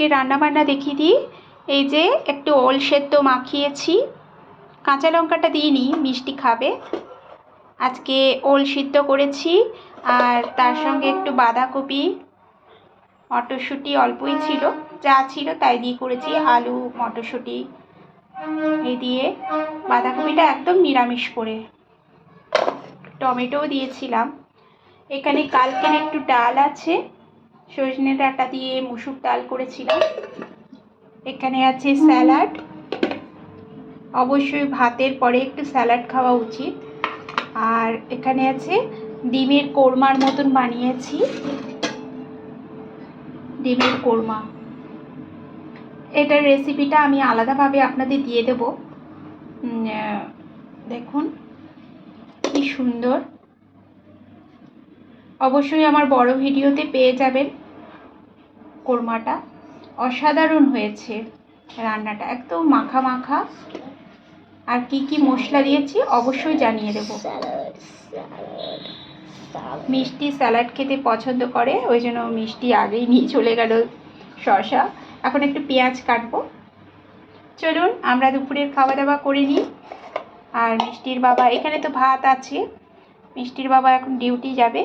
রান্না বান্না দেখিয়ে দিই। এই যে একটু ওল সেদ্ধ মাখিয়েছি, কাঁচা লঙ্কাটা দিইনি, মিষ্টি খাবে। আজকে ওল সিদ্ধ করেছি, আর তার সঙ্গে একটু বাঁধাকপি, মটরশুঁটি অল্পই ছিল, যা ছিল তাই দিয়ে করেছি। আলু, মটরশুঁটি এই দিয়ে, বাঁধাকপিটা একদম নিরামিষ করে, টমেটোও দিয়েছিলাম। এখানে কালকের একটু ডাল আছে, সজনে ডাঁটা দিয়ে মুসুর ডাল করেছিলাম। এখানে আছে স্যালাড, অবশ্যই ভাতের পরে একটু স্যালাড খাওয়া উচিত। আর এখানে আছে ডিমের কোরমার মতন বানিয়েছি, ডিমের কোরমা। এটার রেসিপিটা আমি আলাদাভাবে আপনাদের দিয়ে দেব। দেখুন কি সুন্দর, অবশ্যই আমার বড় ভিডিওতে পেয়ে যাবেন। কোরমাটা অসাধারণ হয়েছে, রান্নাটা একদম মাখা মাখা। আর কি কি মশলা দিয়েছি অবশ্যই জানিয়ে দেব। মিষ্টি স্যালাড খেতে পছন্দ করে, ওই জন্য মিষ্টি আগেই নিয়ে চলে গেল শসা। এখন একটু পেঁয়াজ কাটবো। চলুন আমরা দুপুরের খাওয়া দাওয়া করে নিই। আর মিষ্টির বাবা, এখানে তো ভাত আছে, মিষ্টির বাবা এখন ডিউটি যাবে।